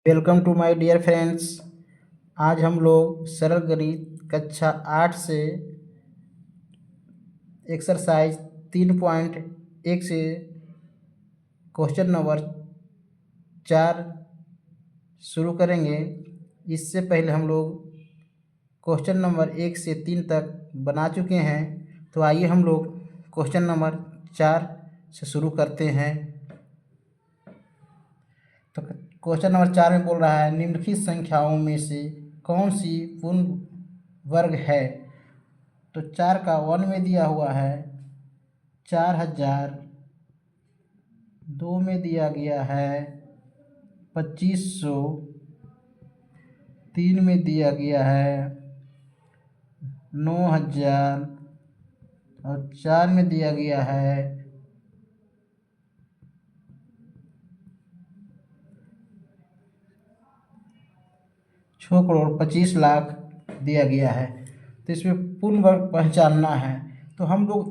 Welcome to my dear friends. आज हम लोग सरल गणित कक्षा 8 से एक्सरसाइज 3.1 से क्वेश्चन नंबर 4 शुरू करेंगे। इससे पहले हम लोग क्वेश्चन नंबर 1 से 3 तक बना चुके हैं। तो आइए हम लोग क्वेश्चन नंबर 4 से शुरू करते हैं। तो क्वेश्चन नंबर 4 में बोल रहा है, निम्नलिखित संख्याओं में से कौन सी पूर्ण वर्ग है। तो 4 का 1 में दिया हुआ है 4000, 2 में दिया गया है 2500, 3 में दिया गया है 9000 और 4 में दिया गया है 6,25,00,000 दिया गया है। तो इसमें पूर्ण वर्ग पहचानना है। तो हम लोग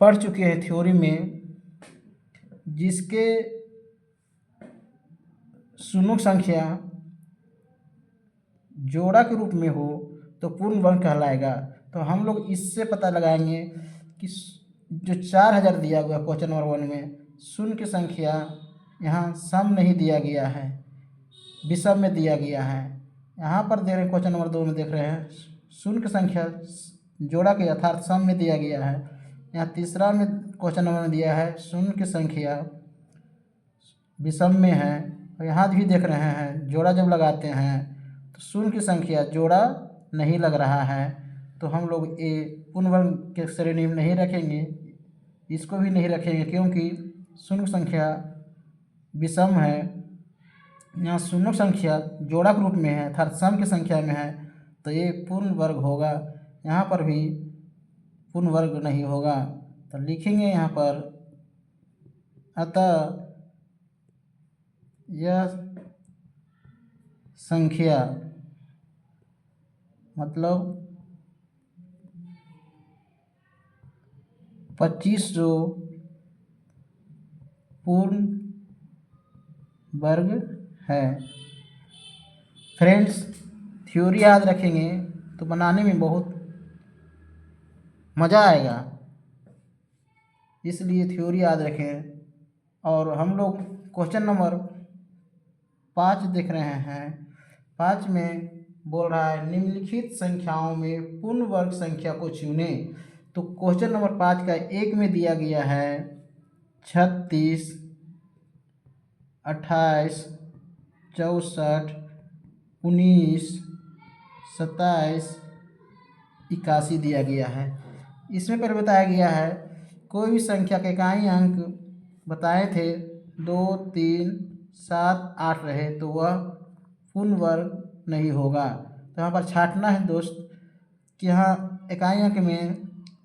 पढ़ चुके हैं थ्योरी में, जिसके शून्य संख्या जोड़ा के रूप में हो तो पूर्ण वर्ग कहलाएगा। तो हम लोग इससे पता लगाएंगे कि जो 4000 दिया हुआ क्वेश्चन नंबर 1 में, शून्य की संख्या यहाँ सम नहीं दिया गया है, विषम में दिया गया है। यहाँ पर दे रहे हैं क्वेश्चन नंबर 2 में देख रहे हैं शून्य की संख्या जोड़ा के अर्थात सम में दिया गया है। यहाँ तीसरा में क्वेश्चन नंबर में दिया है शून्य की संख्या विषम में है। और यहाँ भी देख रहे हैं जोड़ा जब लगाते हैं तो शून्य की संख्या जोड़ा नहीं लग रहा है। तो हम लोग ये पूर्ण वर्ग के श्रेणी में नहीं रखेंगे, इसको भी नहीं रखेंगे, क्योंकि शून्य संख्या विषम है। यहाँ शून्य संख्या जोड़ा के रूप में है अर्थात सम की संख्या में है, तो ये पूर्ण वर्ग होगा। यहाँ पर भी पूर्ण वर्ग नहीं होगा। तो लिखेंगे यहाँ पर, अतः यह संख्या मतलब 2500 पूर्ण वर्ग है। फ्रेंड्स, थ्योरी याद रखेंगे तो बनाने में बहुत मज़ा आएगा, इसलिए थ्योरी याद रखें। और हम लोग क्वेश्चन नंबर 5 देख रहे हैं। 5 में बोल रहा है, निम्नलिखित संख्याओं में पूर्ण वर्ग संख्या को चुनें। तो क्वेश्चन नंबर 5 का 1 में दिया गया है 36, 28, 64, 19, 27, 81 दिया गया है। इसमें पर बताया गया है कोई भी संख्या के इकाई अंक बताए थे 2, 3, 7, 8 रहे तो वह पूर्ण वर्ग नहीं होगा। तो यहाँ पर छांटना है दोस्त कि यहाँ इकाई अंक में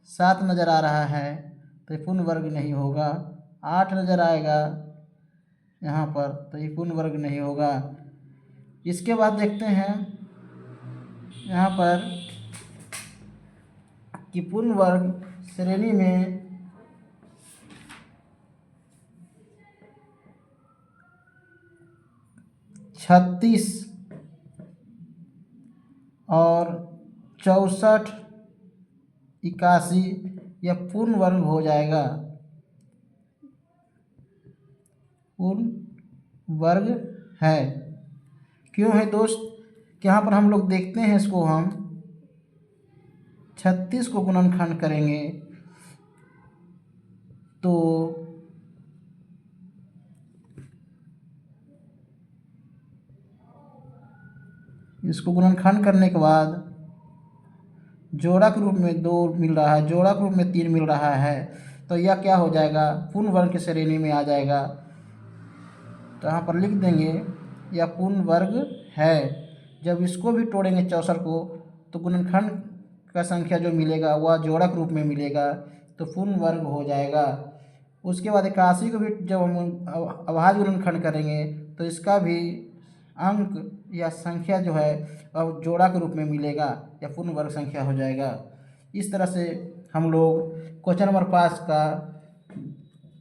7 नज़र आ रहा है तो ये पूर्ण वर्ग नहीं होगा। 8 नज़र आएगा यहाँ पर तो ये पूर्ण वर्ग नहीं होगा। इसके बाद देखते हैं यहाँ पर कि पूर्ण वर्ग श्रेणी में छत्तीस और 64, 81 यह पूर्ण वर्ग हो जाएगा, पूर्ण वर्ग है। क्यों है दोस्त कि यहाँ पर हम लोग देखते हैं, इसको हम 36 को गुणनखंड करेंगे तो इसको गुणनखंड करने के बाद जोड़ा के रूप में 2 मिल रहा है, जोड़ा के रूप में 3 मिल रहा है, तो यह क्या हो जाएगा, पूर्ण वर्ग की श्रेणी में आ जाएगा। तो यहाँ पर लिख देंगे यह पूर्ण वर्ग है। जब इसको भी तोड़ेंगे 64 को तो गुणनखंड का संख्या जो मिलेगा वह जोड़ा के रूप में मिलेगा, तो पूर्ण वर्ग हो जाएगा। उसके बाद 81 को भी जब हम अभाज्य गुणनखंड करेंगे तो इसका भी अंक या संख्या जो है अब जोड़ा के रूप में मिलेगा या पूर्ण वर्ग संख्या हो जाएगा। इस तरह से हम लोग क्वेश्चन नंबर 5 का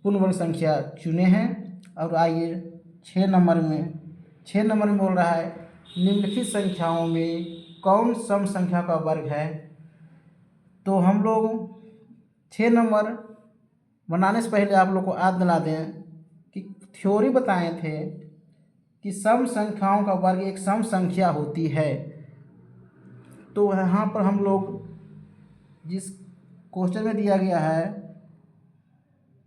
पूर्ण वर्ग संख्या चुने हैं। और आइए 6 नंबर में 6 नंबर में बोल रहा है निम्नलिखित संख्याओं में कौन सम संख्या का वर्ग है। तो हम लोग 6 नंबर बनाने से पहले आप लोग को याद दिला दें कि थ्योरी बताए थे कि सम संख्याओं का वर्ग एक सम संख्या होती है। तो यहाँ पर हम लोग जिस क्वेश्चन में दिया गया है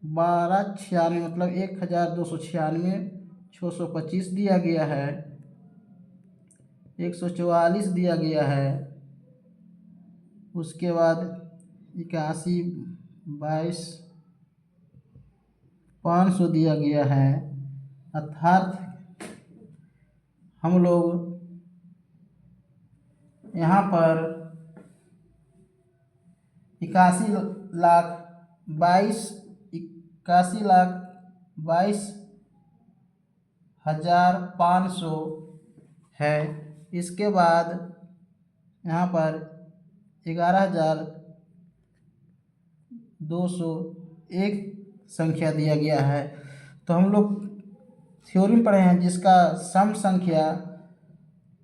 1296 मतलब 1296, 625 दिया गया है, 144 दिया गया है, उसके बाद 81, 22, 500 दिया गया है। अर्थात हम लोग यहाँ पर 81,22,500 है। इसके बाद यहाँ पर 11,201 संख्या दिया गया है। तो हम लोग थ्योरी में पढ़े हैं जिसका सम संख्या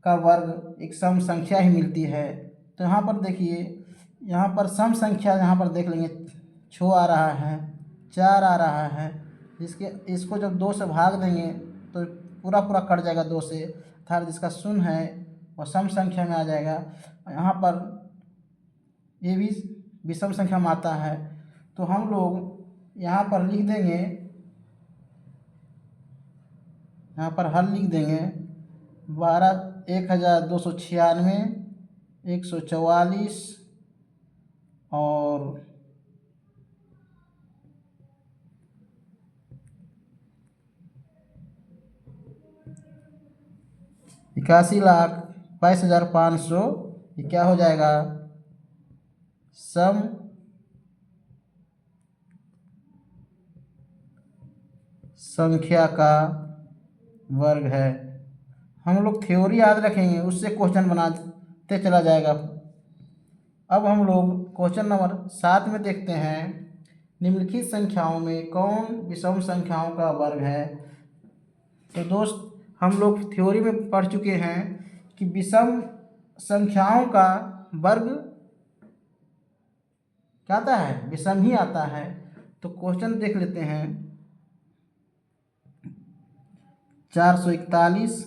का वर्ग एक सम संख्या ही मिलती है। तो यहाँ पर देखिए, यहाँ पर सम संख्या यहाँ पर देख लेंगे 6 आ रहा है, 4 आ रहा है, इसको जब 2 से भाग देंगे तो पूरा पूरा कट जाएगा 2 से, अर्थात जिसका शून्य है वह सम संख्या में आ जाएगा। यहाँ पर ये भी विषम संख्या में आता है। तो हम लोग यहाँ पर लिख देंगे, यहाँ पर हल लिख देंगे 12,1296, 144 और 81,22,500, ये क्या हो जाएगा सम संख्या का वर्ग है। हम लोग थ्योरी याद रखेंगे, उससे क्वेश्चन बनाते चला जाएगा। अब हम लोग क्वेश्चन नंबर 7 में देखते हैं निम्नलिखित संख्याओं में कौन विषम संख्याओं का वर्ग है। तो दोस्त हम लोग थ्योरी में पढ़ चुके हैं कि विषम संख्याओं का वर्ग क्या आता है, विषम ही आता है। तो क्वेश्चन देख लेते हैं 441,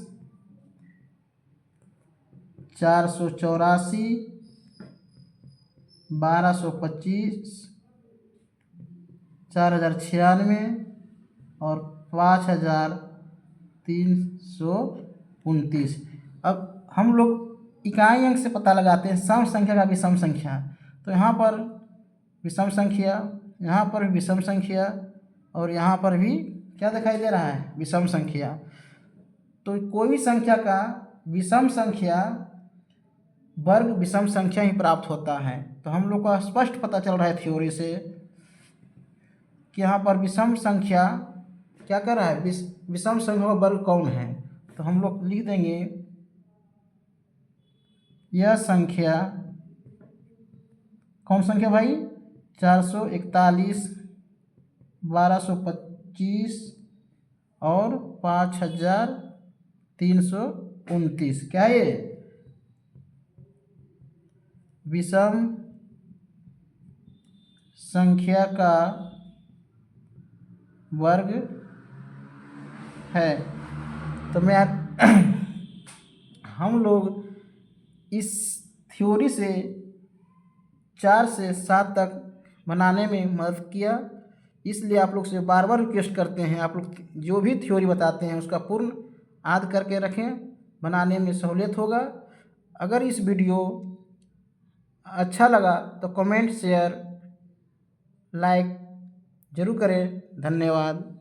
484, 1225, 4096 और 5329। अब हम लोग इकाई अंक से पता लगाते हैं सम संख्या का विषम संख्या। तो यहाँ पर विषम संख्या, यहाँ पर भी विषम संख्या और यहाँ पर भी क्या दिखाई दे रहा है, विषम संख्या। तो कोई भी संख्या का विषम संख्या वर्ग विषम संख्या ही प्राप्त होता है। तो हम लोग को स्पष्ट पता चल रहा है थ्योरी से कि यहाँ पर विषम संख्या क्या कर रहा है, विषम संख्या का वर्ग कौन है। तो हम लोग लिख देंगे यह संख्या, कौन संख्या भाई, 441, 1225 और 5329। क्या ये विषम संख्या का वर्ग है। तो मैं हम लोग इस थ्योरी से 4 से 7 तक बनाने में मदद किया। इसलिए आप लोग से बार बार रिक्वेस्ट करते हैं, आप लोग जो भी थ्योरी बताते हैं उसका पूर्ण याद करके रखें, बनाने में सहूलियत होगा। अगर इस वीडियो अच्छा लगा तो कमेंट, शेयर, लाइक ज़रूर करें। धन्यवाद।